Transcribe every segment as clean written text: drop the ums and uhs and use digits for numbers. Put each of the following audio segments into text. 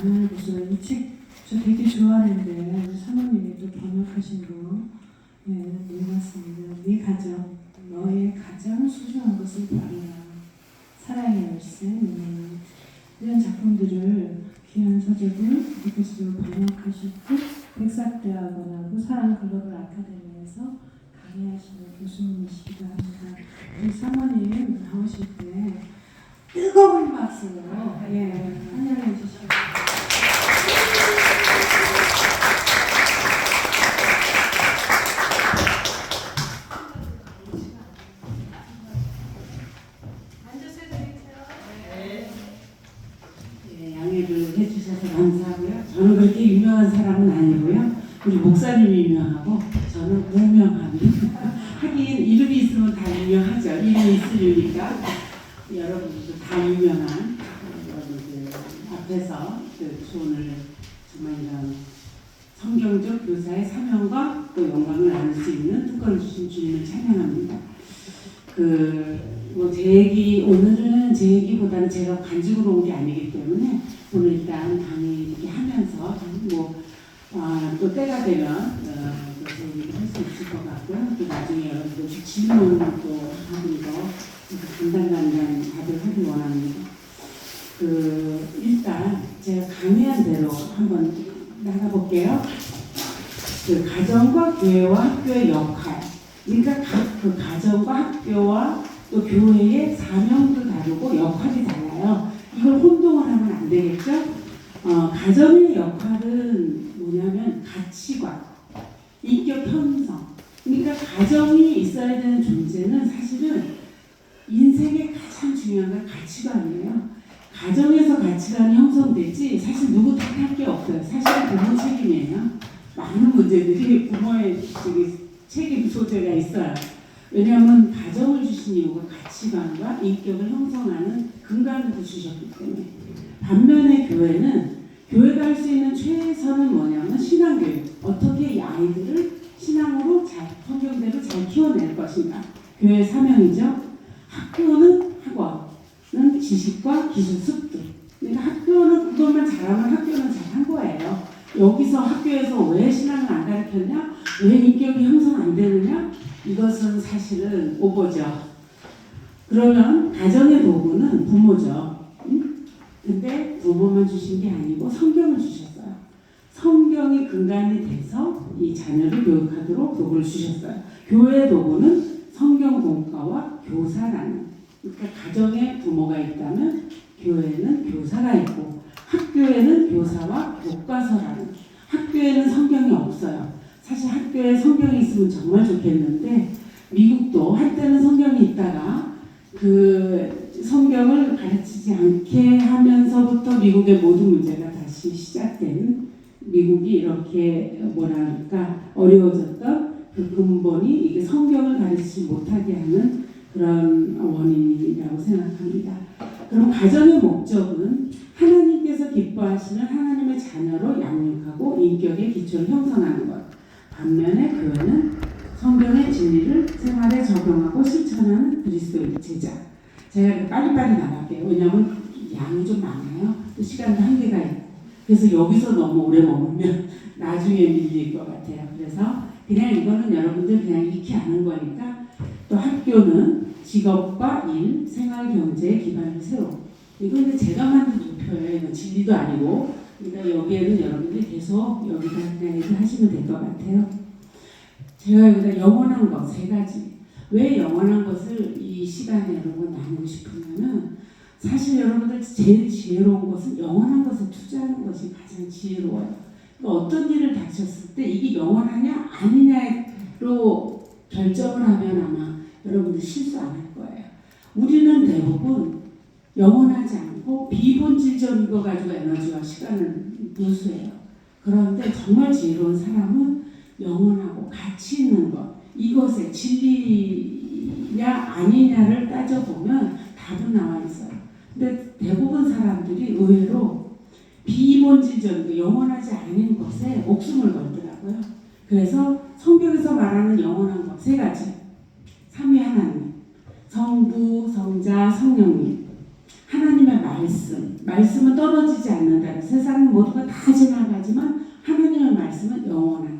그래서 이 책 저 되게 좋아하는데 우리 사모님이 또 번역하신 거 놀랐습니다. 네 가정, 너의 가장 소중한 것을 버리라. 사랑의 열쇠. 이런 작품들을 귀한 서적을 이것으로 번역하셨고 백삭대학원하고 사랑글로벌 아카데미에서 강의하시는 교수님이시기도 합니다. 우리 사모님 나오실 때 뜨거운 박수로 환영해 주시고 양해를 해주셔서 감사하고요. 저는 그렇게 유명한 사람은 아니고요. 우리 목사님이 유명하고 저는 무명합니다. 하긴 이름이 있으면 다 유명하죠. 이름이 있으니까 여러분들도 다 유명한 여러분들 앞에서 오늘 정말 이런 성경적 교사의 사명과 또 영광을 나눌 수 있는 특권을 주신 주님을 찬양합니다. 오늘은 제 얘기보다는 제가 간증으로 온 게 아니기 때문에 오늘 일단 강의 이렇게 하면서 또 때가 되면 또 제 얘기를 할 수 있을 것 같고요. 또 나중에 여러분들 질문을 또 하고 간단간단 답을 하길 원합니다. 일단 제가 강의한 대로 한번 나가볼게요. 가정과 교회와 학교의 역할. 그러니까 그 가정과 학교와 또 교회의 사명도 다르고 역할이 달라요. 이걸 혼동을 하면 안 되겠죠? 가정의 역할은 뭐냐면 가치관, 인격 형성. 그러니까 가정이 있어야 되는 존재는 사실은 인생의 가장 중요한 건 가치관이에요. 가정에서 가치관이 형성되지 사실 누구 탓할 게 없어요. 사실은 부모 책임이에요. 많은 문제들이 부모의 책임 소재가 있어요. 왜냐하면 가정을 주신 이유가 가치관과 인격을 형성하는 근간으로 주셨기 때문에. 반면에 교회가 할 수 있는 최선은 뭐냐면 신앙교육. 어떻게 이 아이들을 신앙으로 성경대로 잘 키워낼 것인가. 교회의 사명이죠. 학교는 지식과 기술 습득. 그러니까 학교는 그것만 잘하면 학교는 잘한 거예요. 여기서 학교에서 왜 신앙을 안 가르쳤냐? 왜 인격이 형성 안 되느냐? 이것은 사실은 오보죠. 그러면 가정의 도구는 부모죠. 근데 부모만 주신 게 아니고 성경을 주셨어요. 성경이 근간이 돼서 이 자녀를 교육하도록 도구를 주셨어요. 교회의 도구는 성경 공과와 교사라는. 그러니까 가정에 부모가 있다면 교회에는 교사가 있고 학교에는 교사와 교과서라는. 학교에는 성경이 없어요. 사실 학교에 성경이 있으면 정말 좋겠는데 미국도 한때는 성경이 있다가 그 성경을 가르치지 않게 하면서부터 미국의 모든 문제가 다시 시작된, 미국이 이렇게 어려워졌던 그 근본이 이게 성경을 가르치지 못하게 하는 그런 원인이라고 생각합니다. 그럼 가정의 목적은 하나님께서 기뻐하시는 하나님의 자녀로 양육하고 인격의 기초를 형성하는 것. 반면에 교회는 성경의 진리를 생활에 적용하고 실천하는 그리스도의 제자. 제가 빨리빨리 나갈게요. 왜냐하면 양이 좀 많아요. 또 시간도 한계가 있고. 그래서 여기서 너무 오래 머물면 나중에 밀릴 것 같아요. 그래서 그냥 이거는 여러분들 그냥 익히 아는 거니까. 또 학교는 직업과 일, 생활 경제의 기반을 세우고. 이건 제가 만든 목표예요. 이건 진리도 아니고. 그러니까 여기에는 여러분들이 계속 여기다 그냥 얘기하시면 될 것 같아요. 제가 여기다 영원한 것 3가지. 왜 영원한 것을 이 시간에 여러분 나누고 싶으면은 사실 여러분들 제일 지혜로운 것은 영원한 것을 투자하는 것이 가장 지혜로워요. 그러니까 어떤 일을 닥쳤을 때 이게 영원하냐 아니냐로 결정을 하면 아마 여러분들 실수 안 할 거예요. 우리는 대부분 영원하지 않고 비본질적인 거 가지고 에너지와 시간을 누수해요. 그런데 정말 지혜로운 사람은 영원하고 가치 있는 것, 이것의 진리냐 아니냐를 따져보면 답은 나와 있어요. 근데 대부분 사람들이 의외로 비본질적인 영원하지 않은 것에 목숨을 걸더라고요. 그래서 성경에서 말하는 영원한 것 3가지. 삼위 하나님, 성부, 성자, 성령님. 하나님의 말 말씀은 떨어지지 않는다. 세상은 모두가 다 지나가지만 하나님의 말씀은 영원한.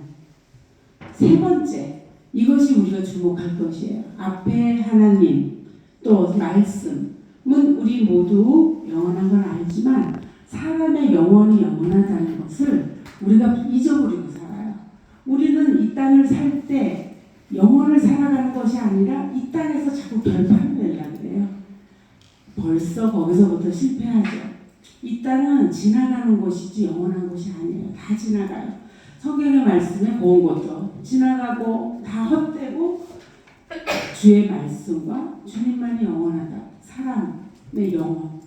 세 번째, 이것이 우리가 주목할 것이에요. 앞에 하나님, 또 말씀은 우리 모두 영원한 걸 알지만 사람의 영혼이 영원하다는 것을 우리가 잊어버리고 살아요. 우리는 이 땅을 살 때 영혼을 살아가는 것이 아니라 이 땅에서 자꾸 결판을 내려고 그래요. 벌써 거기서부터 실패하죠. 이 땅은 지나가는 곳이지 영원한 곳이 아니에요. 다 지나가요. 성경의 말씀에 고운 것도 지나가고 다 헛되고 주의 말씀과 주님만이 영원하다. 사람의 영혼.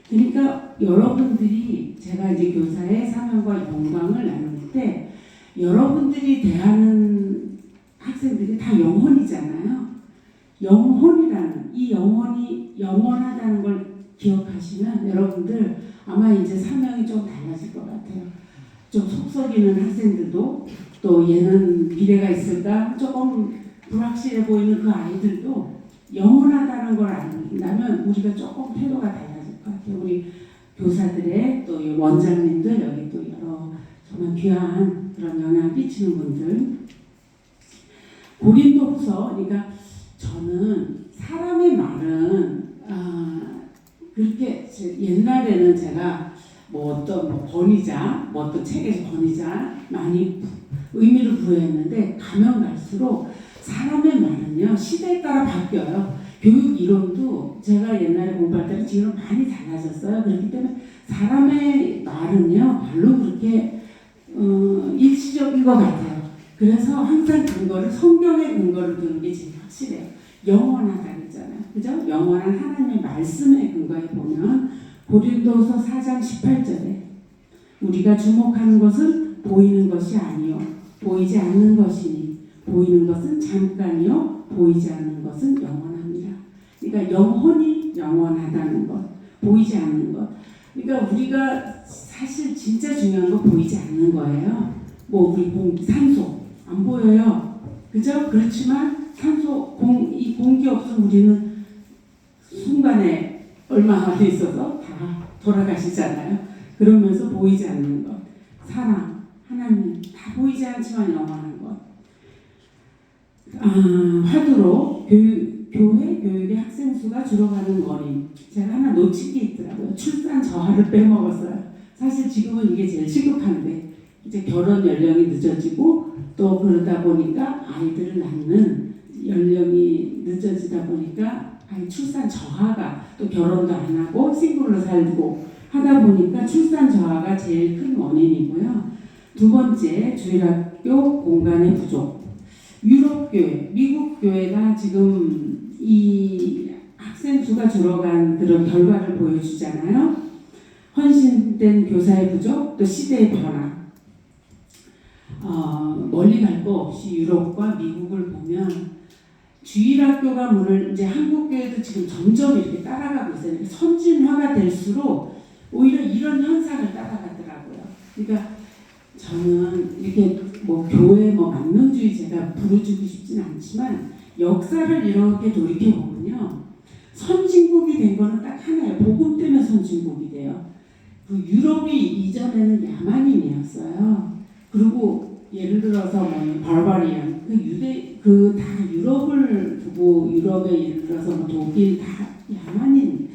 그러니까 여러분들이 제가 이제 교사의 사명과 영광을 나눌 때 여러분들이 대하는 학생들이 다 영혼이잖아요. 영혼이라는 이 영혼이 영원하다는 걸 기억하시면 여러분들 아마 이제 사명이 좀 달라질 것 같아요. 좀 속썩이는 학생들도 또 얘는 미래가 있을까 조금 불확실해 보이는 그 아이들도 영원하다는 걸 안다면 우리가 조금 태도가 달라질 것 같아요. 우리 교사들의 또 원장님들 여기 또 여러 정말 귀한 그런 영향을 끼치는 분들. 고린도후서 그러니까 저는 사람의 말은 그렇게 옛날에는 제가 뭐 어떤 뭐 권위자 뭐 어떤 책에서 권위자 많이 의미를 부여했는데 가면 갈수록 사람의 말은요 시대에 따라 바뀌어요. 교육 이론도 제가 옛날에 공부할 때는 지금 많이 달라졌어요. 그렇기 때문에 사람의 말은요 별로 그렇게 일시적인 것 같아요. 그래서 항상 근거를 성경의 근거를 두는 게 제일 확실해요. 영원하다 그랬잖아요. 그죠? 영원한 하나님의 말씀에 근거해 보면 고린도서 4장 18절에 우리가 주목하는 것은 보이는 것이 아니요 보이지 않는 것이니 보이는 것은 잠깐이요 보이지 않는 것은 영원합니다. 그러니까 영혼이 영원하다는 것, 보이지 않는 것. 그러니까 우리가 사실 진짜 중요한 건 보이지 않는 거예요. 뭐 우리 산소 안 보여요. 그죠? 그렇지만 산소 이 공기 없으면 우리는 순간에 얼마 안에 있어서 다 돌아가시잖아요. 그러면서 보이지 않는 것, 사랑, 하나님 다 보이지 않지만 영원한 것. 화두로 교회 교육의 학생 수가 줄어가는 원인. 제가 하나 놓친 게 있더라고요. 출산 저하를 빼먹었어요. 사실 지금은 이게 제일 시급한데 이제 결혼 연령이 늦어지고 또 그러다 보니까 아이들을 낳는 연령이 늦어지다 보니까 출산 저하가 또 결혼도 안 하고 싱글로 살고 하다 보니까 출산 저하가 제일 큰 원인이고요. 두 번째 주일학교 공간의 부족. 유럽교회, 미국교회가 지금 이 학생 수가 줄어간 그런 결과를 보여주잖아요. 헌신된 교사의 부족, 또 시대의 변화. 멀리 갈 거 없이 유럽과 미국을 보면 주일학교가 문을 이제 한국교회도 지금 점점 이렇게 따라가고 있어요. 선진화가 될수록 오히려 이런 현상을 따라가더라고요. 그러니까 저는 이렇게 뭐 교회 뭐 만명주의 제가 부르주고 싶진 않지만 역사를 이렇게 돌이켜 보면요 선진국이 된 거는 딱 하나예요. 복음 때문에 선진국이 돼요. 그 유럽이 이전에는 야만인이었어요. 그리고 예를 들어서 뭐 바바리안 그 다 유럽을 두고 유럽에 예를 들어서 뭐 독일 다 야만인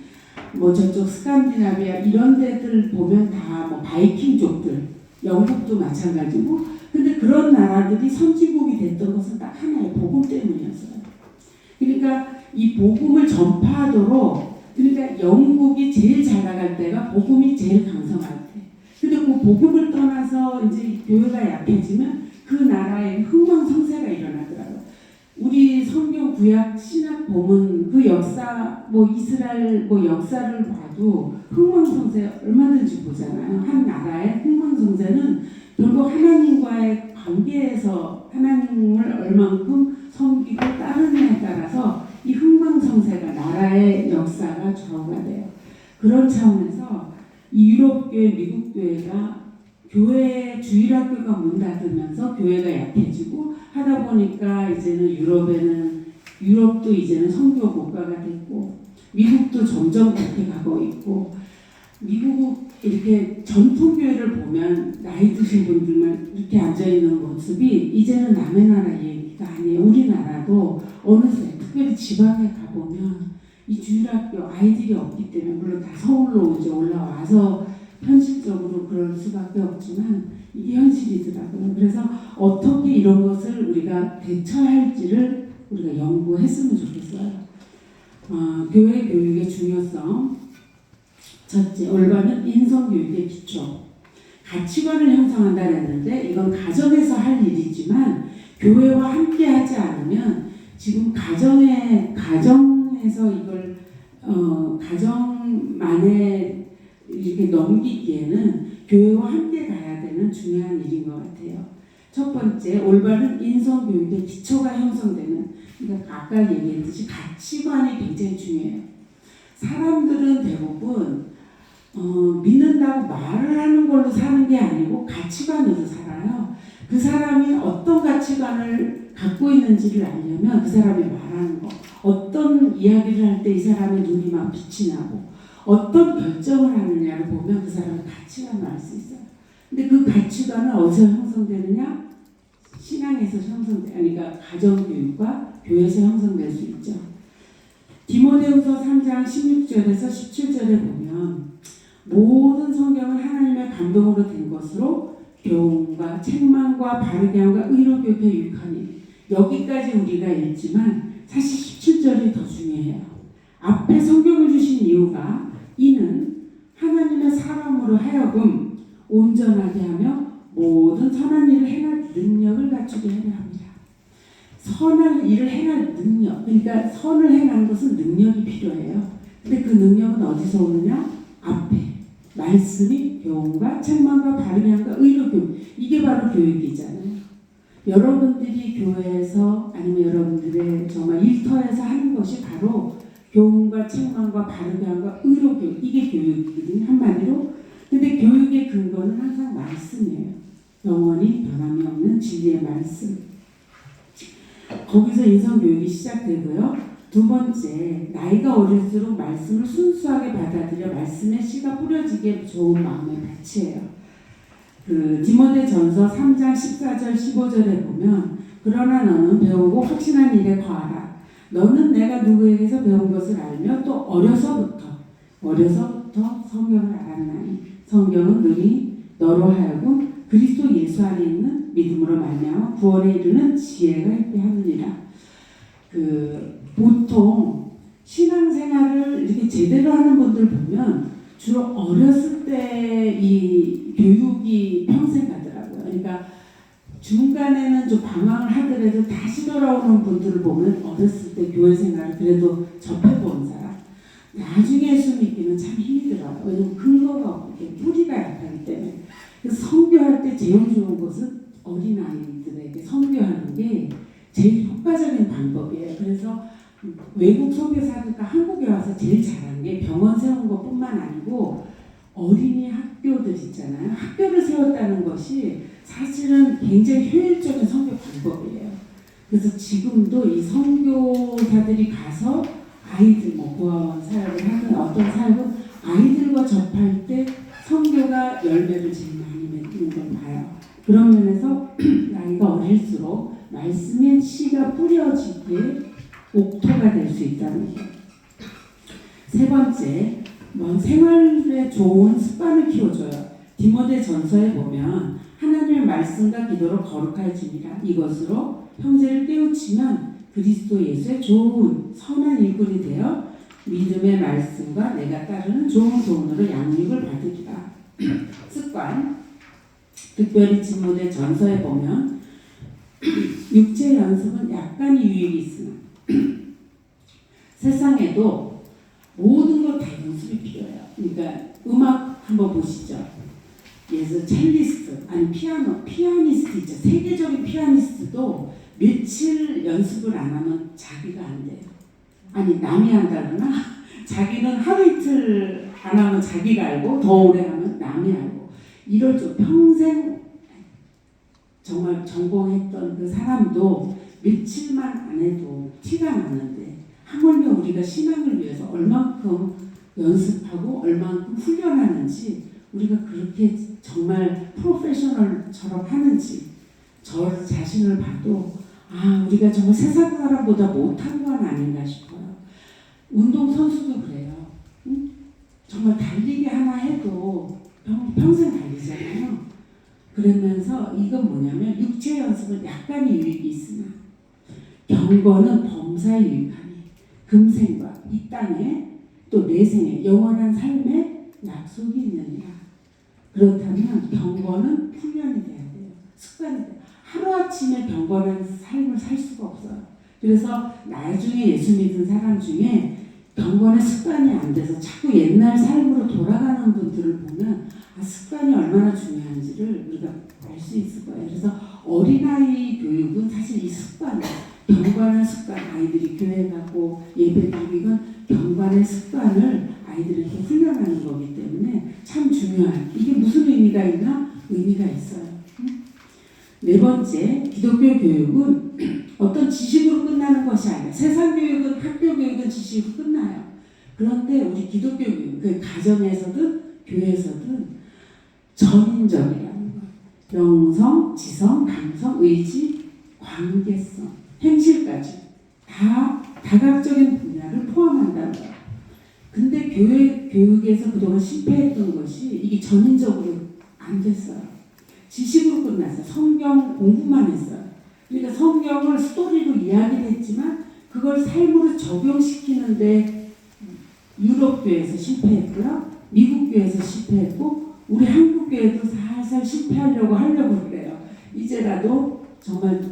뭐 저쪽 스칸디나비아 이런 데들 보면 다 뭐 바이킹족들 영국도 마찬가지고 근데 그런 나라들이 선진국이 됐던 것은 딱 하나의 복음 때문이었어요. 그러니까 이 복음을 전파하도록 그러니까 영국이 제일 잘 나갈 때가 복음이 제일 강성할 때. 근데 그 복음을 떠나서 이제 교회가 약해지면 그 나라에 흥망성쇠가 일어나더라고요. 우리 성경 구약 신약 보면 그 역사 뭐 이스라엘 뭐 역사를 봐도 흥망성쇠 얼마든지 보잖아요. 한 나라의 흥망성쇠는 결국 하나님과의 관계에서 하나님을 얼만큼 섬기고 따르느냐에 따라서 이 흥망성쇠가 나라의 역사가 좌우가 돼요. 그런 차원에서 이 유럽교회, 미국교회가 교회 주일학교가 문 닫으면서 교회가 약해지고 하다 보니까 이제는 유럽도 이제는 선교 국가가 됐고 미국도 점점 그렇게 가고 있고 미국 이렇게 전통교회를 보면 나이 드신 분들만 이렇게 앉아있는 모습이 이제는 남의 나라 얘기가 아니에요. 우리나라도 어느새 특별히 지방에 가보면 이 주일학교 아이들이 없기 때문에 물론 다 서울로 이제 올라와서 현실적으로 그럴 수밖에 없지만 이게 현실이더라고요. 그래서 어떻게 이런 것을 우리가 대처할지를 우리가 연구했으면 좋겠어요. 교회 교육의 중요성. 첫째, 올바른 인성교육의 기초. 가치관을 형성한다 했는데 이건 가정에서 할 일이지만 교회와 함께 하지 않으면 지금 가정에서 이걸 가정만에 이렇게 넘기기에는 교회와 함께 가야 되는 중요한 일인 것 같아요. 첫 번째, 올바른 인성교육의 기초가 형성되는, 그러니까 아까 얘기했듯이 가치관이 굉장히 중요해요. 사람들은 대부분 믿는다고 말을 하는 걸로 사는 게 아니고 가치관으로 살아요. 그 사람이 어떤 가치관을 갖고 있는지를 알려면 그 사람이 말하는 거, 어떤 이야기를 할 때 이 사람의 눈이 막 빛이 나고 어떤 결정을 하느냐를 보면 그 사람의 가치관을 알 수 있어요. 근데 그 가치관은 어디서 형성되느냐? 신앙에서 그러니까 가정교육과 교회에서 형성될 수 있죠. 디모데후서 3장 16절에서 17절에 보면 모든 성경은 하나님의 감동으로 된 것으로 교훈과 책망과 바르게 함과 의로 교육에 유익하니, 여기까지 우리가 읽지만 사실 17절이 더 중요해요. 앞에 성경을 주신 이유가 이는 하나님의 사람으로 하여금 온전하게 하며 모든 선한 일을 행할 능력을 갖추게 하려 합니다. 선한 일을 행할 능력, 그러니까 선을 행하는 것은 능력이 필요해요. 근데 그 능력은 어디서 오느냐? 앞에 말씀이 교훈과 책망과 바르게 함과 의로 교육, 이게 바로 교육이잖아요. 여러분들이 교회에서 아니면 여러분들의 정말 일터에서 하는 것이 바로 교훈과 책망과 바르게 함과 의로 교육, 이게 교육이거든요, 한마디로. 근데 교육의 근거는 항상 말씀이에요. 영원히 변함이 없는 진리의 말씀. 거기서 인성교육이 시작되고요. 두 번째, 나이가 어릴수록 말씀을 순수하게 받아들여 말씀의 씨가 뿌려지게 좋은 마음의 밭이에요. 디모데전서 3장 14절 15절에 보면 그러나 너는 배우고 확신한 일에 거하라. 너는 내가 누구에게서 배운 것을 알며 또 어려서부터 성경을 알았나니 성경은 능히 너로 하여금 그리스도 예수 안에 있는 믿음으로 말미암아 구원에 이르는 지혜가 있게 하느니라. 보통 신앙생활을 이렇게 제대로 하는 분들 보면 주로 어렸을 때 이 교육이 평생 가더라고요. 그러니까 중간에는 좀 방황을 하더라도 다시 돌아오는 분들을 보면 어렸을 때 교회 생활을 그래도 접해본 사람, 나중에 예수 믿기는 참 힘들어요. 왜냐면 근거가 없기, 뿌리가 약하기 때문에. 그래서 선교할 때 제일 좋은 것은 어린아이들에게 선교하는 게 제일 효과적인 방법이에요. 그래서 외국 선교사니까 한국에 와서 제일 잘하는 게 병원 세운 것뿐만 아니고 어린이 학교들 있잖아요. 학교를 세웠다는 것이 사실은 굉장히 효율적인 선교 방법이에요. 그래서 지금도 이 선교사들이 가서 아이들, 고아원 사역을 하는 어떤 사역은 아이들과 접할 때 선교가 열매를 제일 많이 맺는 걸 봐요. 그런 면에서 나이가 어릴수록 말씀의 씨가 뿌려지기에 옥토가 될 수 있다는 거예요. 세 번째, 생활에 좋은 습관을 키워줘요. 디모데전서에 보면 하나님의 말씀과 기도로 거룩해지니라. 이것으로 형제를 깨우치면 그리스도 예수의 좋은 선한 일꾼이 되어 믿음의 말씀과 내가 따르는 좋은 도움으로 양육을 받으리라. 습관, 특별히 디모데전서에 보면 육체 연습은 약간의 유익이 있으나 세상에도 모든 것 다 연습이 필요해요. 그러니까 음악 한번 보시죠. 예를 첼리스트, 아니 피아니스트 있죠. 세계적인 피아니스트도 며칠 연습을 안 하면 자기가 안 돼요. 아니 남이 한다거나 자기는 하루 이틀 안 하면 자기가 알고 더 오래 하면 남이 알고, 이럴 줄 평생 정말 전공했던 그 사람도 며칠만 안 해도 티가 나는데 하물며 우리가 신앙을 위해서 얼만큼 연습하고 얼마만큼 훈련하는지 우리가 그렇게 정말 프로페셔널처럼 하는지 저 자신을 봐도 우리가 정말 세상 사람보다 못한 건 아닌가 싶어요. 운동선수도 그래요. 응? 정말 달리기 하나 해도 평생 달리잖아요. 그러면서 이건 뭐냐면 육체 연습은 약간의 유익이 있으나 경건은 범사에 유익하니 금생과 이 땅에 또 내생에 영원한 삶의 약속이 있느니라. 그렇다면 경건은 훈련이 돼야 돼요. 습관이 돼요. 하루아침에 경건한 삶을 살 수가 없어요. 그래서 나중에 예수 믿은 사람 중에 경건의 습관이 안 돼서 자꾸 옛날 삶으로 돌아가는 분들을 보면 습관이 얼마나 중요한지를 우리가 알 수 있을 거예요. 그래서 어린아이 교육은 사실 이 습관, 경건한 습관, 아이들이 교회 가고 예배드리고 이건 경건의 습관을 아이들에게 훈련하는 거기 때문에 참 중요한, 이게 무슨 의미가 있나? 의미가 있어요. 네 번째, 기독교 교육은 어떤 지식으로 끝나는 것이 아니라 세상 교육은 학교 교육은 지식으로 끝나요. 그런데 우리 기독교 교육, 그 가정에서든 교회에서든 전인적이라는 것, 영성, 지성, 감성, 의지, 관계성, 행실까지 다 다각적인 분야를 포함한다는 거예요. 근데 교회 교육에서 그동안 실패했던 것이 이게 전인적으로 안 됐어요. 지식으로 끝났어요. 성경 공부만 했어요. 그러니까 성경을 스토리로 이야기를 했지만 그걸 삶으로 적용시키는데 유럽 교회에서 실패했고요. 미국 교회에서 실패했고 우리 한국 교회도 살살 실패하려고 그래요. 이제라도 정말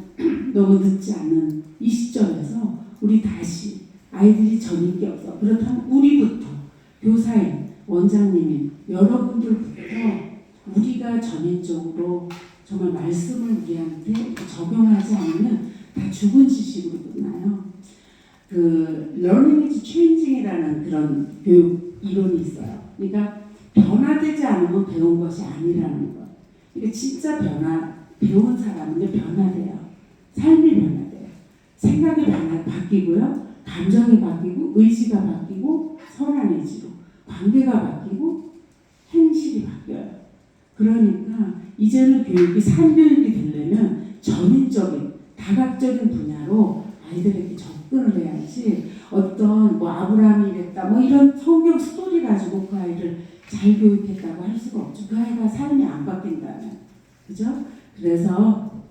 너무 늦지 않은 이 시점에서 우리 다시 아이들이 전인기 없어. 그렇다면 우리부터 교사인, 원장님인 여러분들부터 우리가 전인적으로 정말 말씀을 우리한테 적용하지 않으면 다 죽은 지식으로 끝나요. 그 learning is changing이라는 그런 교육 이론이 있어요. 그러니까 변화되지 않으면 배운 것이 아니라는 거. 그러니까 진짜 배운 사람은 변화돼요. 삶이 변화돼요. 생각이 바뀌고요. 감정이 바뀌고 의지가 바뀌고 선한 의지로 관계가 바뀌고 행실이 바뀌어요. 그러니까 이제는 교육이 산교육이 되려면 전인적인 다각적인 분야로 아이들에게 접근을 해야지 어떤 아브라함이 이랬다 이런 성경 스토리 가지고 그 아이를 잘 교육했다고 할 수가 없죠. 그 아이가 삶이 안 바뀐다면. 그죠? 그래서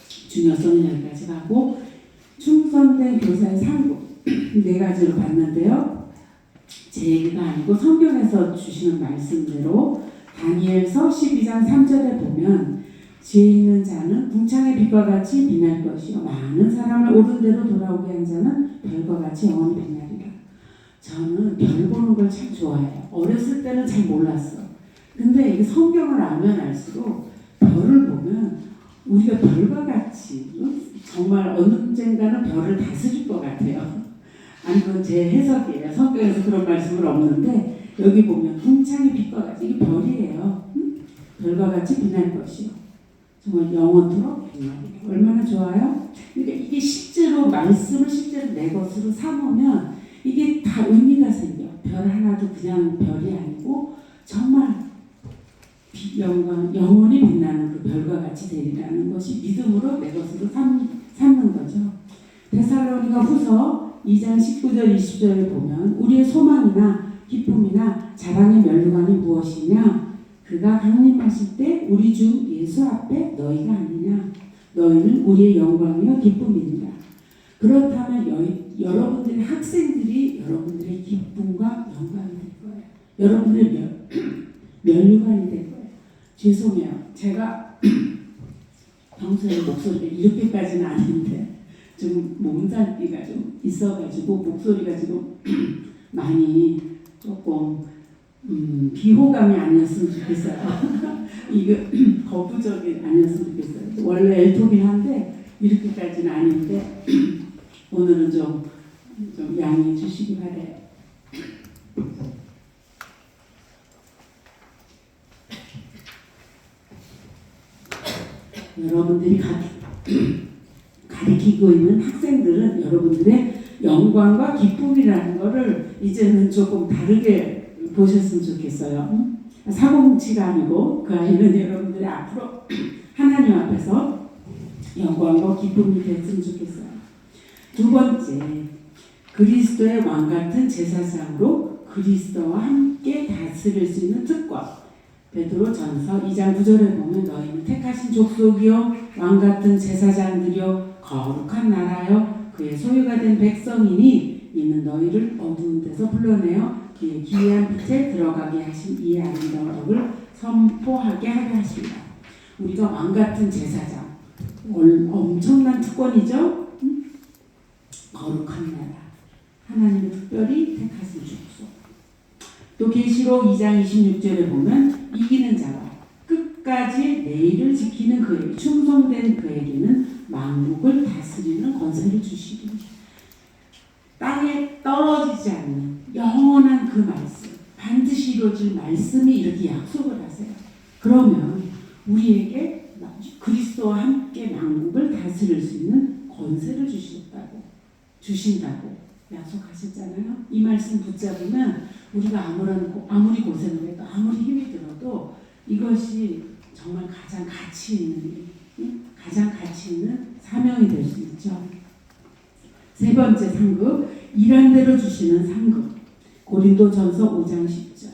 중요성은 여기까지 가고 충성된 교사의 상급 네 가지로 봤는데요. 제 얘기가 아니고 성경에서 주시는 말씀대로 다니엘서 12장 3절에 보면 지혜 있는 자는 궁창의 빛과 같이 빛날 것이요 많은 사람을 옳은 대로 돌아오게 한 자는 별과 같이 영원히 빛나리라. 저는 별 보는 걸 참 좋아해요. 어렸을 때는 잘 몰랐어. 근데 이게 성경을 알면 알수록 별을 보면 우리가 별과 같이 정말 언젠가는 별을 다스릴 것 같아요. 아니 그건 제 해석이에요. 성경에서 그런 말씀은 없는데 여기 보면 궁창의 빛과 같이 이게 별이에요. 별과 같이 빛날 것이요. 정말 영원토록 빛나리라. 얼마나 좋아요? 그러니까 이게 실제로 말씀을 실제로 내 것으로 삼으면 이게 다 의미가 생겨. 별 하나도 그냥 별이 아니고 정말 영원히 빛나는 그 별과 같이 되리라는 것이 믿음으로 내 것으로 삼는 거죠. 데살로니가 후서 2장 19절 20절에 보면 우리의 소망이나 기쁨이나 자랑의 면류관이 무엇이냐? 그가 강림하실 때 우리 주 예수 앞에 너희가 아니냐? 너희는 우리의 영광이요 기쁨이니라. 그렇다면 여러분들의 학생들이 여러분들의 기쁨과 영광이 될 거예요. 여러분들의 면류관이 될 거예요. 죄송해요. 제가 평소에 목소리가 이렇게까지는 아닌데 좀 몸살기가 좀 있어가지고 목소리가 지금 많이 조금 비호감이 아니었으면 좋겠어요. 이거 거부적인 아니었으면 좋겠어요. 원래 엘토긴 한데 이렇게까지는 아닌데 오늘은 좀 양해해 주시기 바래요. 여러분들이 가르치고 있는 학생들은 여러분들의 영광과 기쁨이라는 거를 이제는 조금 다르게 보셨으면 좋겠어요. 사고뭉치가 아니고 그 아이는 여러분들이 앞으로 하나님 앞에서 영광과 기쁨이 됐으면 좋겠어요. 두 번째, 그리스도의 왕 같은 제사장으로 그리스도와 함께 다스릴 수 있는 특권. 베드로전서 2장 9절에 보면 너희는 택하신 족속이요 왕 같은 제사장들이요 거룩한 나라요 그의 소유가 된 백성이니 이는 너희를 어두운 데서 불러내어 그의 기이한 빛에 들어가게 하신 이 아름다운 덕을 선포하게 하려 하십니다. 우리가 왕 같은 제사장, 엄청난 특권이죠. 거룩한 나라, 하나님의 특별히 택하신 족속. 또 계시록 2장 26절에 보면 이기는 자가 끝까지 내일을 지키는 그에게 충성된 그에게는 만국을 다스리는 권세를 주시리니 땅에 떨어지지 않는 영원한 그 말씀, 반드시 이루어질 말씀이 이렇게 약속을 하세요. 그러면 우리에게 그리스도와 함께 만국을 다스릴 수 있는 권세를 주신다고 약속하셨잖아요. 이 말씀 붙잡으면 우리가 아무리 고생을 해도 아무리 힘이 들어도 이것이 정말 가장 가치 있는 일, 가장 가치 있는 사명이 될 수 있죠. 세 번째 상급, 일한 대로 주시는 상급. 고린도전서 5장 10절.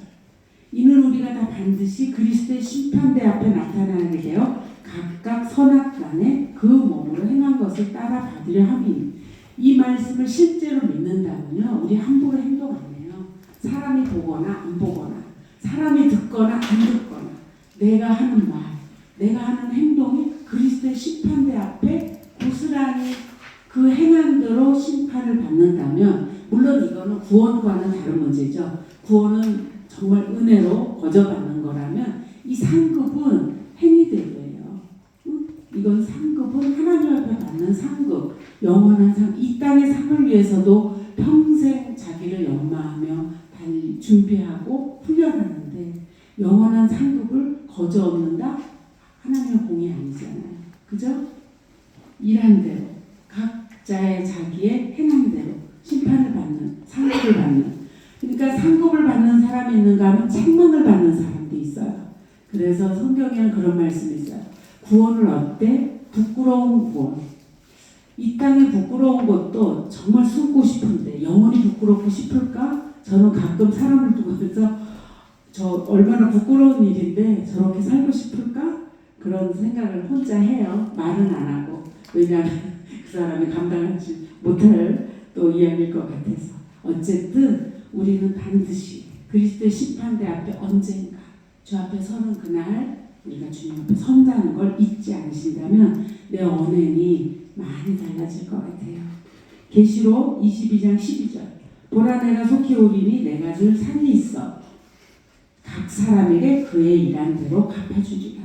이는 우리가 다 반드시 그리스도의 심판대 앞에 나타나게 되어 각각 선악간에 그 몸으로 행한 것을 따라 받으려 함이니. 이 말씀을 실제로 믿는다면요, 우리 함부로 행동 안 해요. 사람이 보거나 안 보거나, 사람이 듣거나 안 듣거나, 내가 하는 말, 내가 하는 행동이 그리스도의 심판대 앞에 고스란히 그 행한 대로 심판을 받는다면, 물론 이거는 구원과는 다른 문제죠. 구원은 정말 은혜로 거저받는 거라면 이 상급은 행위대로예요. 이건 상급은 하나님 앞에 받는 상급, 영원한 상, 이 땅의 상을 위해서도 평생 자기를 연마하며 준비하고 훈련하는데 영원한 상급을 거저 얻는다? 하나님의 공이 아니잖아요. 그죠? 일한 대로 각자의 자기의 행한 대로 심판을 받는, 상급을 받는. 그러니까 상급을 받는 사람이 있는가 하면 책망을 받는 사람도 있어요. 그래서 성경에는 그런 말씀이 있어요. 구원을 얻되 부끄러운 구원. 이 땅에 부끄러운 것도 정말 숨고 싶은데 영원히 부끄럽고 싶을까? 저는 가끔 사람을 보면서 저 얼마나 부끄러운 일인데 저렇게 살고 싶을까? 그런 생각을 혼자 해요. 말은 안 하고. 왜냐하면 그 사람이 감당하지 못할 또 이야기일 것 같아서. 어쨌든 우리는 반드시 그리스도의 심판대 앞에 언젠가 주 앞에 서는 그날 우리가 주님 앞에 선다는 걸 잊지 않으신다면 내 언행이 많이 달라질 것 같아요. 계시록 22장 12절. 보라 내가 속히 오리니 내가 줄 산이 있어 각 사람에게 그의 일한 대로 갚아주리라.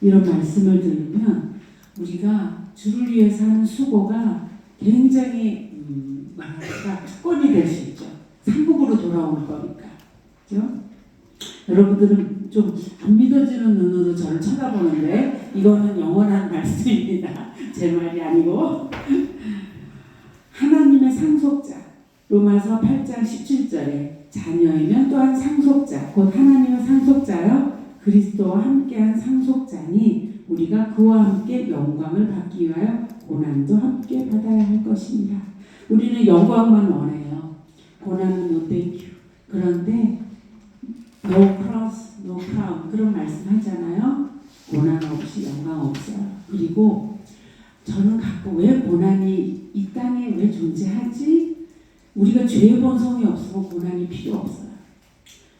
이런 말씀을 들으면 우리가 주를 위해서 하는 수고가 굉장히 특권이 될 수 있죠. 상급으로 돌아올 거니까. 그죠? 여러분들은 좀 안 믿어지는 눈으로 저를 쳐다보는데 이거는 영원한 말씀입니다. 제 말이 아니고. 하나님의 상속자. 로마서 8장 17절에 자녀이면 또한 상속자, 곧 하나님의 상속자여 그리스도와 함께한 상속자니 우리가 그와 함께 영광을 받기 위하여 고난도 함께 받아야 할 것입니다. 우리는 영광만 원해요. 고난은 no thank you. 그런데 no cross, no crown 그런 말씀 하잖아요. 고난 없이 영광 없어요. 그리고 저는 가끔 왜 고난이 이 땅에 왜 존재하지? 우리가 죄의 본성이 없으면 고난이 필요 없어요.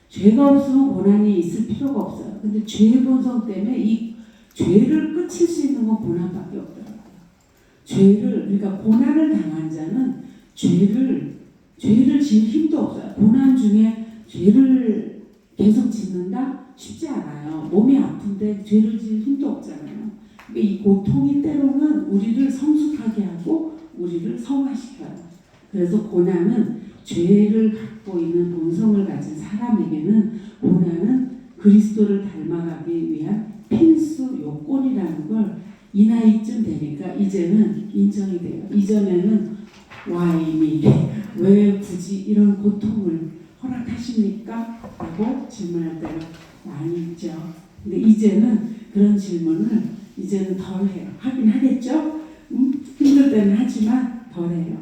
죄가 없으면 고난이 있을 필요가 없어요. 근데 죄의 본성 때문에 이 죄를 끝일 수 있는 건 고난밖에 없더라고요. 그러니까 고난을 당한 자는 죄를 지을 힘도 없어요. 고난 중에 죄를 계속 짓는다? 쉽지 않아요. 몸이 아픈데 죄를 지을 힘도 없잖아요. 그러니까 이 고통이 때로는 우리를 성숙하게 하고 우리를 성화시켜요. 그래서 고난은 죄를 갖고 있는 본성을 가진 사람에게는 고난은 그리스도를 닮아가기 위한 필수 요건이라는 걸 이 나이쯤 되니까 이제는 인정이 돼요. 이전에는 Why me? 왜 굳이 이런 고통을 허락하십니까? 라고 질문할 때가 많이 있죠. 근데 이제는 그런 질문을 이제는 덜 해요. 하긴 하겠죠? 힘들 때는 하지만 덜 해요.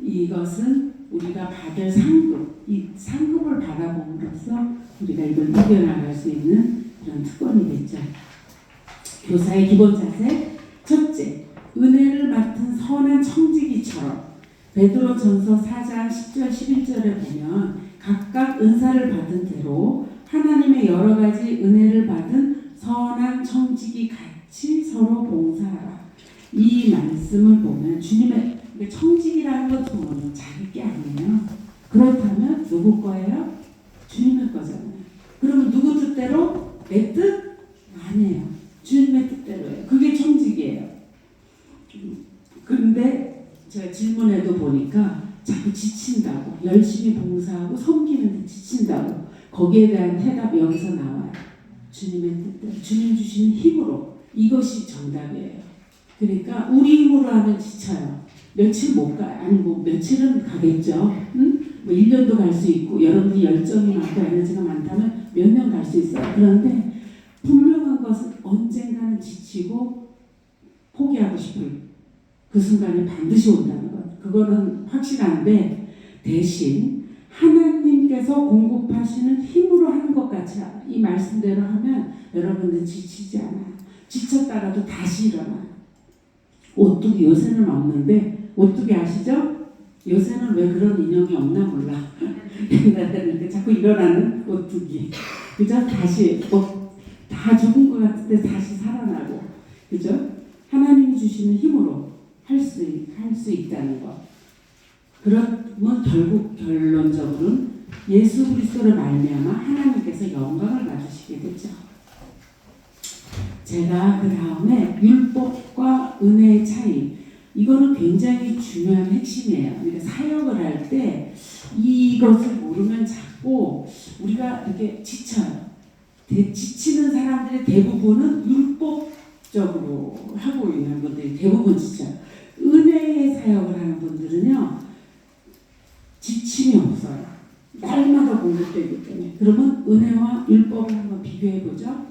이것은 우리가 받을 상급, 이 상급을 바라봄으로써 우리가 이걸 이겨나갈 수 있는 그런 특권이겠죠. 교사의 기본 자세, 첫째, 은혜를 맡은 선한 청지기처럼 베드로전서 4장 10절 11절에 보면 각각 은사를 받은 대로 하나님의 여러 가지 은혜를 받은 선한 청지기 같이 서로 봉사하라. 이 말씀을 보면 주님의 청지기라는 것도 뭐는 자기 게 아니에요. 그렇다면 누구 거예요? 주님의 거잖아요. 그러면 누구 뜻대로? 내 뜻? 아니에요. 주님의 뜻대로예요. 그게 청지기예요. 그런데 제가 질문에도 보니까 자꾸 지친다고, 열심히 봉사하고 섬기는데 지친다고, 거기에 대한 대답이 여기서 나와요. 주님의 뜻대로, 주님 주시는 힘으로. 이것이 정답이에요. 그러니까 우리 힘으로 하면 지쳐요. 며칠 못 가요. 아니 뭐 며칠은 가겠죠. 뭐 1년도 갈 수 있고, 여러분이 열정이 많고 에너지가 많다면 몇 년 갈 수 있어요. 그런데 분명한 것은 언젠가는 지치고 포기하고 싶은 그 순간이 반드시 온다는 것. 그거는 확실한데, 대신 하나님께서 공급하시는 힘으로 하는 것 같이 이 말씀대로 하면 여러분들 지치지 않아요. 지쳤다가도 다시 일어나요. 오뚜기 요새는 없는데, 오뚜기 아시죠? 요새는 왜 그런 인형이 없나 몰라. 옛날에는 자꾸 일어나는 오뚜기. 그죠? 다시 다 죽은 것 같은데 다시 살아나고, 그죠? 하나님이 주시는 힘으로 할 수 있다는 것. 그러면 결국 결론적으로는 예수 그리스도를 말미암아 하나님께서 영광을 받으시게 되죠. 제가 그 다음에 율법과 은혜의 차이, 이거는 굉장히 중요한 핵심이에요. 그러니까 사역을 할 때 이것을 모르면 자꾸 우리가 이렇게 지쳐요. 지치는 사람들의 대부분은 율법적으로 하고 있는 분들이 대부분 지쳐요. 은혜의 사역을 하는 분들은요, 지침이 없어요. 날마다 공급되기 때문에. 그러면 은혜와 율법을 한번 비교해보죠.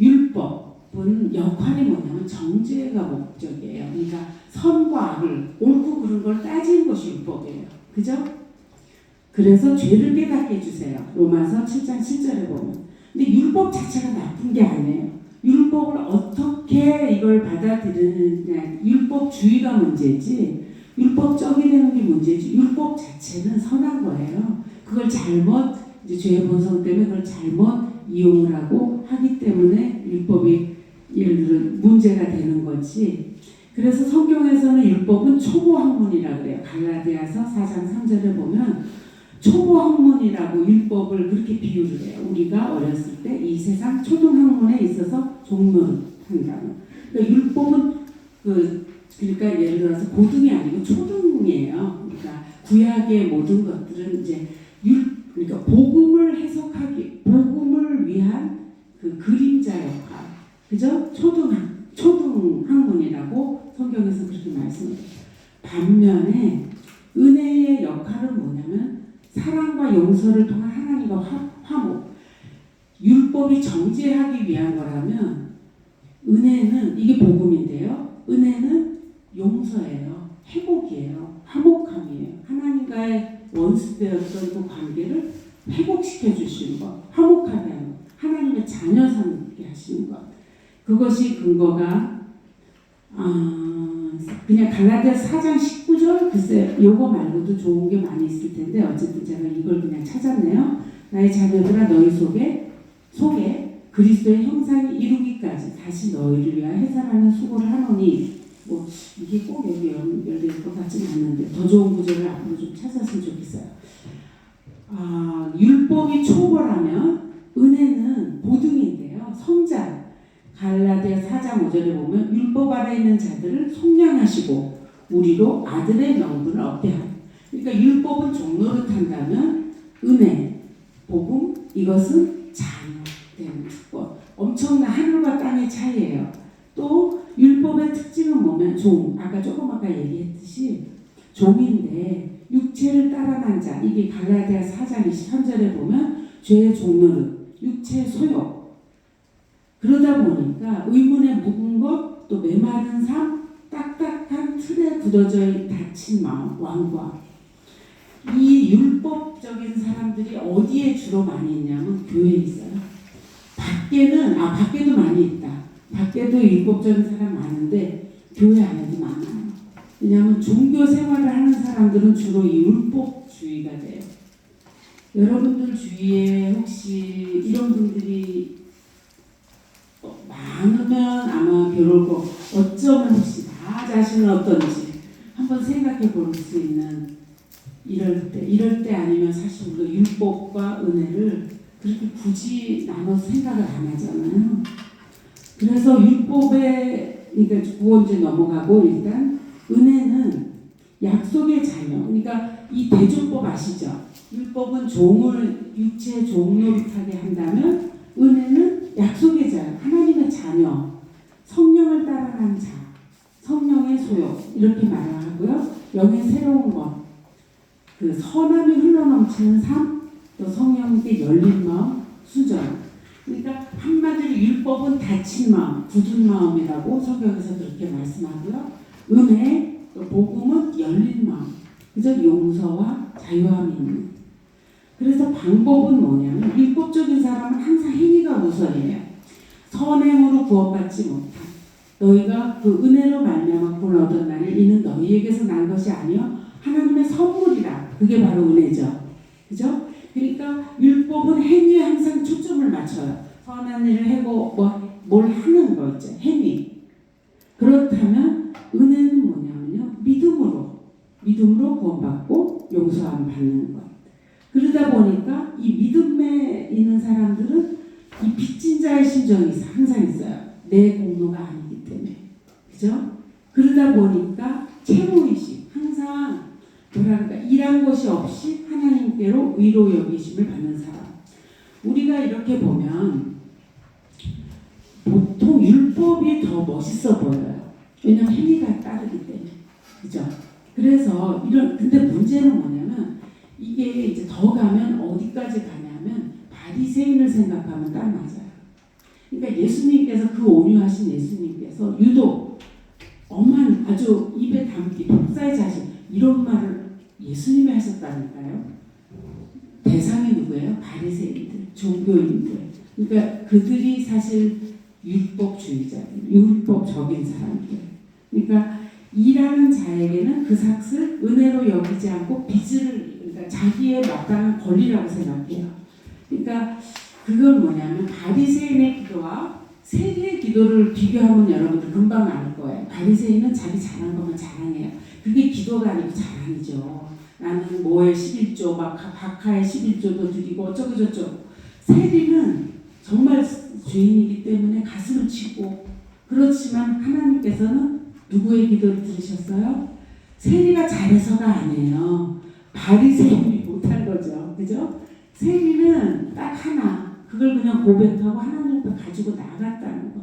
율법은 역할이 뭐냐면 정죄가 목적이에요. 그러니까 선과 악을, 옳고 그른 걸 따지는 것이 율법이에요. 그죠? 그래서 죄를 깨닫게 해주세요. 로마서 7장 7절에 보면. 근데 율법 자체가 나쁜 게 아니에요. 율법을 어떻게 이걸 받아들이느냐, 율법주의가 문제지, 율법적이 되는 게 문제지, 율법 자체는 선한 거예요. 그걸 잘못, 이제 죄의 본성 때문에 그걸 잘못 이용을 하고 하기 때문에 율법이 예를 들어 문제가 되는 거지. 그래서 성경에서는 율법은 초보 학문이라고 그래요. 갈라디아서 4장 3절에 보면 초보 학문이라고 율법을 그렇게 비유를 해요. 우리가 어렸을 때 이 세상 초등 학문에 있어서 종론한다는. 그러니까 율법은 그러니까 예를 들어서 고등이 아니고 초등이에요. 그러니까 구약의 모든 것들은 이제 그러니까 복음을 해석하기, 복음을 위한 그 그림자 역할, 그죠? 초등 학문이라고 성경에서 그렇게 말씀해요. 반면에 은혜의 역할은 뭐냐면 사랑과 용서를 통한 하나님과 화목. 율법이 정죄하기 위한 거라면 은혜는, 이게 복음인데요, 은혜는 용서예요. 회복이에요. 화목함이에요. 하나님과의 원수되었던 그 관계를 회복시켜 주시는 것, 화목하게 하는 것, 하나님의 자녀 삼게 하시는 것. 그것이 근거가 그냥 갈라디아서 4장 19절, 글쎄 요거 말고도 좋은 게 많이 있을 텐데 어쨌든 제가 이걸 그냥 찾았네요. 나의 자녀들아 너희 속에 그리스도의 형상이 이루기까지 다시 너희를 위하여 해산하는 수고를 하노니, 뭐 이게 꼭 여기 연결될 것 같지는 않는데 더 좋은 구절을 앞으로 좀 찾았으면 좋겠어요. 율법이 초보라면 은혜는 보등인데요, 성장. 갈라디아 4장 5절에 보면 율법 아래 있는 자들을 속량하시고 우리로 아들의 명분을 얻게 하라. 그러니까 율법은 종로를 탄다면 은혜, 복음, 이것은 자녀되는 특권. 엄청난 하늘과 땅의 차이예요. 또 율법의 특징은 뭐냐면 아까 조금 얘기했듯이 종인데 육체를 따라난 자, 이게 갈라디아 4장 23절에 보면 죄의 종로는 육체의 소욕. 그러다 보니까 의문에 묵은 것, 또 메마른 삶, 딱딱한 틀에 굳어져 닫힌 마음, 왕과 이 율법적인 사람들이 어디에 주로 많이 있냐면 교회에 있어요. 밖에도 많이 있다. 밖에도 율법적인 사람 많은데 교회 안에도 많아요. 왜냐하면 종교 생활을 하는 사람들은 주로 이 율법주의가 돼요. 여러분들 주위에 혹시 이런 분들이 많으면 아마 괴로울 거, 어쩌면 혹시 나 자신은 어떤지 한번 생각해 볼 수 있는 이럴 때 아니면 사실 우리가 율법과 은혜를 그렇게 굳이 나눠서 생각을 안 하잖아요. 그래서 율법에 그러니까 구원제 넘어가고 일단 은혜는 약속의 자녀. 그러니까 이 대조법 아시죠? 율법은 육체의 종 노릇하게 한다면 은혜는 약속의 자녀, 하나님의 자녀, 성령을 따라간 자, 성령의 소욕 이렇게 말을 하고요. 영의 새로운 것, 그 선함이 흘러넘치는 삶, 또 성령께 열린 마음, 수전. 그러니까 한마디로 율법은 닫힌 마음, 굳은 마음이라고 성경에서 그렇게 말씀하고요. 은혜, 또 복음은 열린 마음, 그저 용서와 자유함이 있는. 그래서 방법은 뭐냐면 율법적인 사람은 항상 행위가 우선이에요. 선행으로 구원받지 못한 너희가 그 은혜로 말미암아 구원을 얻었나니 이는 너희에게서 난 것이 아니요 하나님의 선물이라. 그게 바로 은혜죠. 그죠? 그러니까 율법은 행위에 항상 초점을 맞춰요. 선한 일을 하고 뭘 하는 거 있죠. 행위. 그렇다면 은혜는 뭐냐면요. 믿음으로 구원받고 용서함 받는 것. 그러다 보니까 이 믿음에 있는 사람들은 이 빚진 자의 심정이 항상 있어요. 내 공로가 아니기 때문에. 그죠? 그러다 보니까 채무의식, 항상 뭐랄까 일한 것이 없이 하나님께로 의로 여기심을 받는 사람. 우리가 이렇게 보면 보통 율법이 더 멋있어 보여요. 왜냐하면 행위가 따르기 때문에. 그죠? 그래서 근데 문제는 뭐냐면 이게 이제 더 가면 어디까지 가냐면 바리새인을 생각하면 딱 맞아요. 그러니까 예수님께서 그 온유하신 예수님께서 유독 엄한 아주 입에 담기 독사의 자식 이런 말을 예수님이 하셨다니까요. 대상이 누구예요? 바리새인들, 종교인들. 그러니까 그들이 사실 율법주의자들, 율법적인 사람들. 그러니까 일하는 자에게는 그 삭을 은혜로 여기지 않고 빚을 그러니까 자기의 마땅한 권리라고 생각해요. 그러니까 그건 뭐냐면 바리새인의 기도와 세리의 기도를 비교하면 여러분들 금방 알 거예요. 바리새인은 자기 잘한 것만 자랑해요. 그게 기도가 아니고 자랑이죠. 나는 뭐에 11조, 막 박하에 11조도 드리고 어쩌고 저쩌고. 세리는 정말 죄인이기 때문에 가슴을 치고 그렇지만 하나님께서는 누구의 기도를 들으셨어요? 세리가 잘해서가 아니에요. 바리새인이 못한 거죠. 그죠? 세리는 딱 하나 그걸 그냥 고백하고 하나님 앞에 가지고 나갔다는 것.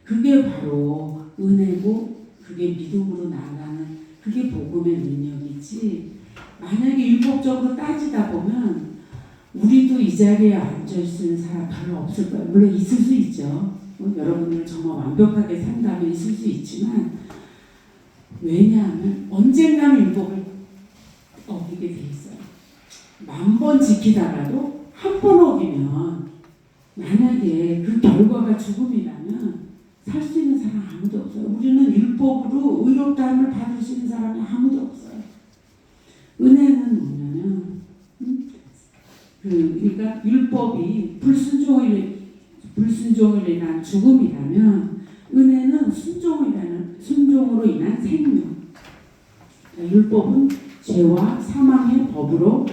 그게 바로 은혜고 그게 믿음으로 나아가는 그게 복음의 능력이지. 만약에 율법적으로 따지다 보면 우리도 이 자리에 앉아있을 사람 별로 없을 거예요. 물론 있을 수 있죠. 여러분들 정말 완벽하게 산다면 있을 수 있지만 왜냐하면 언젠가는 율법을 어기게 돼 있어요. 1000번 지키다가도 한 번 어기면 만약에 그 결과가 죽음이라면 살 수 있는 사람 아무도 없어요. 우리는 율법으로 의롭다함을 받을 수 있는 사람이 아무도 없어요. 은혜는 뭐냐면 그러니까 율법이 불순종을 인한 죽음이라면 은혜는 순종으로 인한 생명. 그러니까 율법은 죄와 사망의 법으로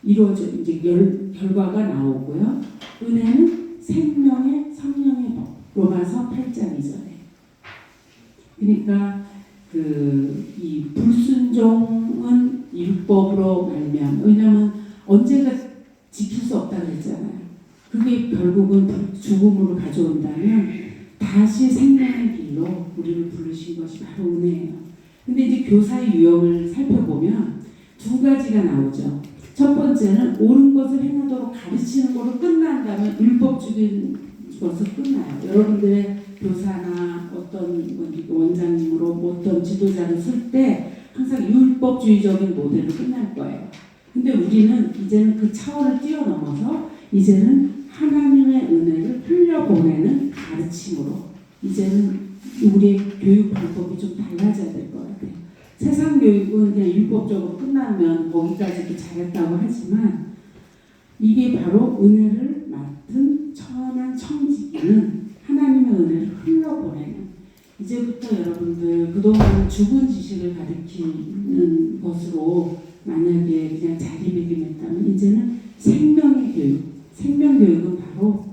이루어져 이제 결과가 나오고요. 은혜는 생명의 성령의 법. 로마서 8장 2절에. 그러니까 이 불순종은 율법으로 말미암아. 왜냐하면 언젠가 지킬 수 없다고 그랬잖아요. 그게 결국은 죽음으로 가져온다면 다시 생명의 길로 우리를 부르신 것이 바로 은혜예요. 근데 이제 교사의 유형을 살펴보면 두 가지가 나오죠. 첫 번째는 옳은 것을 행하도록 가르치는 걸로 끝난다면 율법적인 것으로 끝나요. 여러분들의 교사나 어떤 원장님으로 어떤 지도자를 쓸 때 항상 율법주의적인 모델로 끝날 거예요. 근데 우리는 이제는 그 차원을 뛰어넘어서 이제는 하나님의 은혜를 흘려보내는 가르침으로 이제는 우리의 교육 방법이 좀 달라져야 될 것 같아요. 세상 교육은 그냥 율법적으로 끝나면 거기까지도 잘했다고 하지만 이게 바로 은혜를 맡은 천한 청지기는 하나님의 은혜를 흘려보내는 이제부터 여러분들 그동안 죽은 지식을 가르치는 것으로 만약에 그냥 자리매김했다면 이제는 생명의 교육, 생명교육은 바로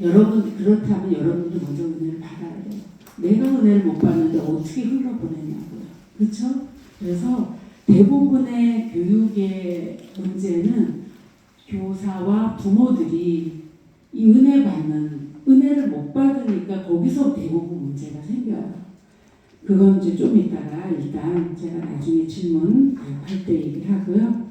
여러분 그렇다면 여러분도 먼저 은혜를 받아야 돼요. 내가 은혜를 못 받는데 어떻게 흘려보내냐고요. 그렇죠? 그래서 대부분의 교육의 문제는 교사와 부모들이 이 은혜 받는 은혜를 못 받으니까 거기서 대부분 문제가 생겨요. 그건 이제 좀 이따가 일단 제가 나중에 질문 할 때 얘기를 하고요.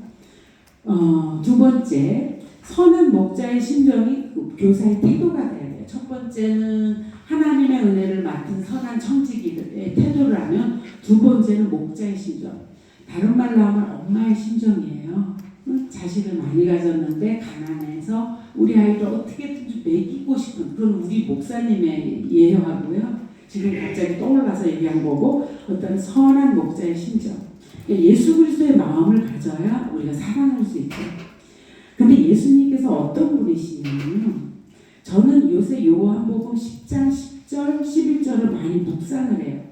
두 번째, 선한 목자의 심정이 교사의 태도가 돼야 돼요. 첫 번째는 하나님의 은혜를 맡은 선한 청지기들의 태도를 하면 두 번째는 목자의 심정. 다른 말로 하면 엄마의 심정이에요. 자식을 많이 가졌는데 가난해서 우리 아이를 어떻게든 먹이고 싶은 그런 우리 목사님의 예하고요. 지금 갑자기 떠올라서 얘기한 거고 어떤 선한 목자의 심정. 예수 그리스도의 마음을 가져야 우리가 사랑할 수 있죠. 근데 예수님께서 어떤 분이시냐면요. 저는 요새 요한복음 10장 10절 11절을 많이 묵상을 해요.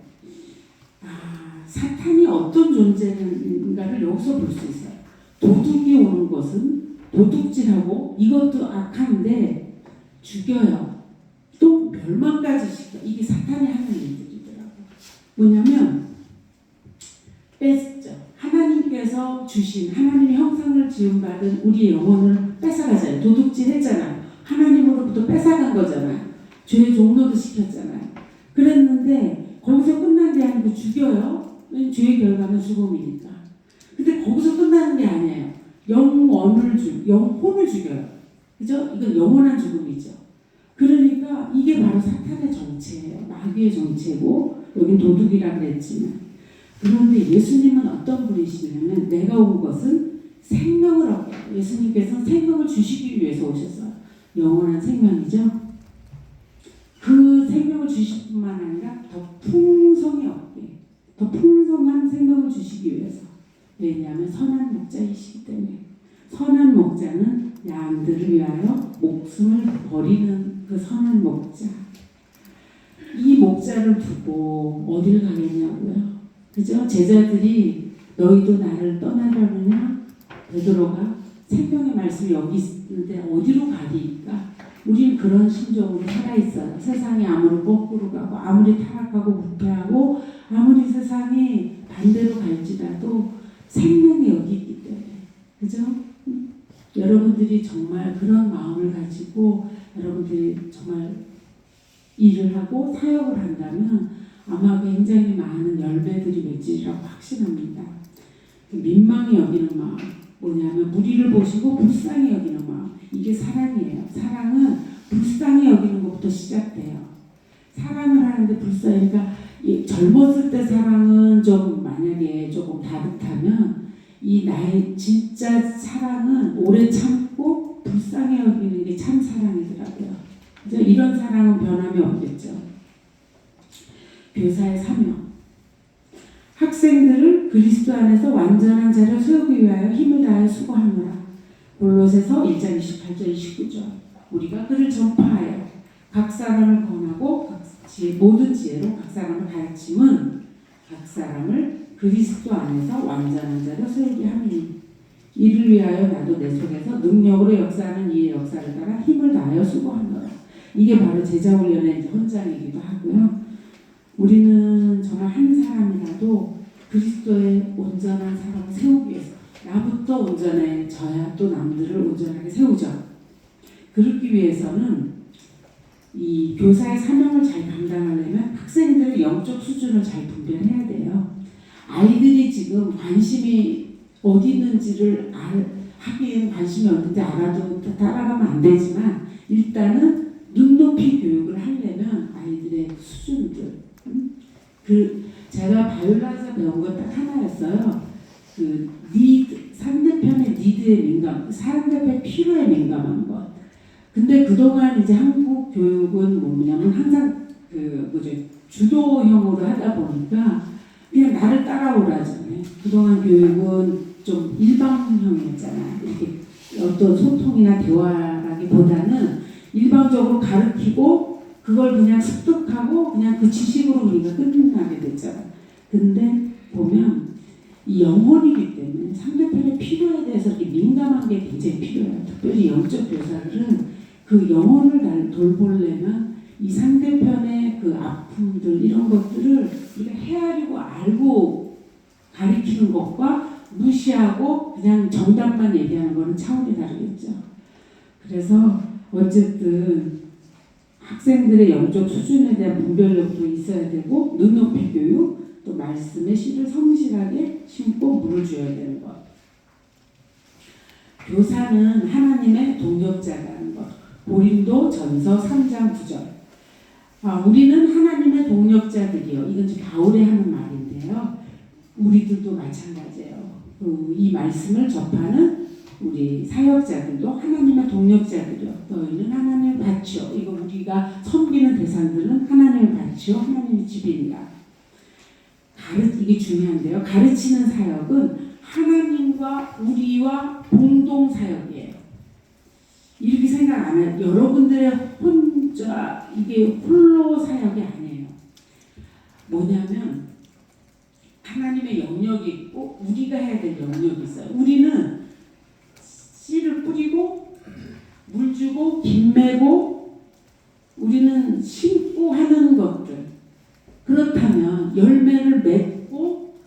사탄이 어떤 존재인가를 여기서 볼 수 있어요. 도둑이 오는 것은 도둑질하고 이것도 악한데 죽여요. 또 멸망까지 시켜. 이게 사탄이 하는 일들이더라고요. 뭐냐면 뺏죠. 하나님께서 주신 하나님의 형상을 지음받은 우리의 영혼을 뺏어가잖아요. 도둑질 했잖아요. 하나님으로부터 뺏어간 거잖아요. 죄의 종로도 시켰잖아요. 그랬는데 거기서 끝난 게 아니고 죽여요. 죄의 결과는 죽음이니까. 근데 거기서 끝나는 게 아니에요. 영혼을 죽여요. 그죠? 이건 영원한 죽음이죠. 그러니까 이게 바로 사탄의 정체예요. 마귀의 정체고 여긴 도둑이라 그랬지만 그런데 예수님은 어떤 분이시냐면 내가 온 것은 생명을 얻게 해요. 예수님께서는 생명을 주시기 위해서 오셨어요. 영원한 생명이죠. 그 생명을 주실 뿐만 아니라 더 풍성히 얻게 더 풍성한 생명을 주시기 위해서 왜냐하면 선한 목자이시기 때문에 선한 목자는 양들을 위하여 목숨을 버리는 그 선한 목자 이 목자를 두고 어딜 가겠냐고요. 그죠? 제자들이 너희도 나를 떠나려느냐? 베드로가 생명의 말씀을 여기 있는데 어디로 가리까? 우리는 그런 심정으로 살아있어요. 세상이 아무리 거꾸로 가고 아무리 타락하고 부패하고 아무리 세상이 반대로 갈지라도 생명이 여기 있기 때문에 그죠? 여러분들이 정말 그런 마음을 가지고 여러분들이 정말 일을 하고 사역을 한다면 아마 굉장히 많은 열매들이 맺으리라고 확신합니다. 민망히 여기는 마음 뭐냐면 무리를 보시고 불쌍히 여기는 마음 이게 사랑이에요. 사랑은 불쌍히 여기는 것부터 시작돼요. 사랑을 하는데 불쌍히 그러니까 젊었을 때 사랑은 좀 만약에 조금 다듯하면 이 나의 진짜 사랑은 오래 참고 불쌍히 여기는 게 참 사랑이더라고요. 그래서 이런 사랑은 변함이 없겠죠. 교사의 사명 학생들을 그리스도 안에서 완전한 자를 세우기 위하여 힘을 다해 수고하노라. 골로새서 1장 28절 29절 우리가 그를 전파하여 각 사람을 권하고 모든 지혜로 각 사람을 가르침은 각 사람을 그리스도 안에서 완전한 자로 세우게 함이니 이를 위하여 나도 내 속에서 능력으로 역사하는 이의 역사를 따라 힘을 다하여 수고하노라. 이게 바로 제자훈련의 헌장이기도 하고요. 우리는 정말 한 사람이라도 그리스도의 온전한 사람을 세우기 위해서 나부터 온전해져야 또 남들을 온전하게 세우죠. 그러기 위해서는 이 교사의 사명을 잘 감당하려면 학생들의 영적 수준을 잘 분별해야 돼요. 아이들이 지금 관심이 어디 있는지를 하긴 관심이 어딘지 알아도 따라가면 안 되지만 일단은 눈높이 교육을 하려면 아이들의 수준들 제가 바이올라에서 배운 것 딱 하나였어요. 그 상대편의 니드에 상대편의 필요에 민감한 것. 근데 그동안 이제 한국 교육은 뭐냐면 항상 주도형으로 하다 보니까 그냥 나를 따라오라잖아요. 그동안 교육은 좀 일방형이었잖아. 이렇게 어떤 소통이나 대화라기보다는 일방적으로 가르치고 그걸 그냥 습득하고 그냥 그 지식으로 우리가 끝나게 됐잖아. 근데 보면 이 영혼이기 때문에 상대편의 필요에 대해서 이렇게 민감한 게 굉장히 필요해요. 특별히 영적 교사들은 그 영혼을 돌보려면 이 상대편의 그 아픔들 이런 것들을 우리가 헤아리고 알고 가리키는 것과 무시하고 그냥 정답만 얘기하는 거는 차원이 다르겠죠. 그래서 어쨌든 학생들의 영적 수준에 대한 분별력도 있어야 되고 눈높이 교육 또 말씀의 씨를 성실하게 심고 물을 줘야 되는 것. 교사는 하나님의 동력자라는 것. 고린도 전서 3장 9절. 우리는 하나님의 동력자들이요. 이건 지금 바울이 하는 말인데요. 우리들도 마찬가지예요. 이 말씀을 접하는 우리 사역자들도 하나님의 동력자들이요. 너희는 하나님의 밭이요. 이거 우리가 섬기는 대상들은 하나님의 밭이요. 하나님의 집이니라. 이게 중요한데요. 가르치는 사역은 하나님과 우리와 공동 사역이에요. 이렇게 생각 안 해요. 여러분들의 혼자 이게 홀로 사역이 아니에요. 뭐냐면 하나님의 영역이 있고 우리가 해야 될 영역이 있어요. 우리는 씨를 뿌리고 물 주고 김 매고 우리는 심고 하는 것들. 그렇다면 열매를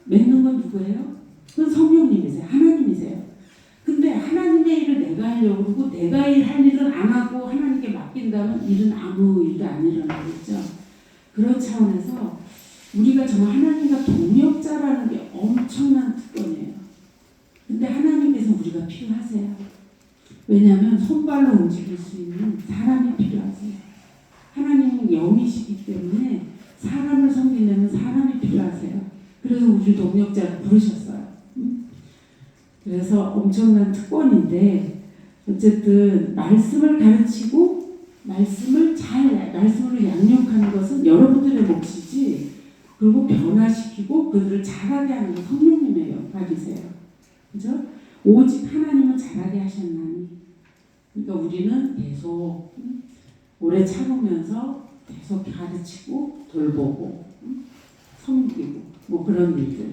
맺는 건 누구예요? 그건 성령님이세요. 하나님이세요. 근데 하나님의 일을 내가 하려고 그러고 내가 할 일은 안 하고 하나님께 맡긴다면 일은 아무 일도 안 일어나겠죠. 그런 차원에서 우리가 정말 하나님과 동력자라는 게 엄청난 특권이에요. 근데 하나님께서 우리가 필요하세요. 왜냐하면 손발로 움직일 수 있는 사람이 필요하세요. 하나님은 영이시기 때문에 사람을 섬기려면 사람이 필요하세요. 그래서 우리 동력자를 부르셨어요. 그래서 엄청난 특권인데 어쨌든 말씀을 가르치고 말씀으로 양육하는 것은 여러분들의 몫이지 그리고 변화시키고 그들을 잘하게 하는 건 성령님의 역할이세요. 그죠? 오직 하나님은 잘하게 하셨나니. 그러니까 우리는 계속 오래 참으면서 계속 가르치고 돌보고 섬기고 뭐 그런 일들.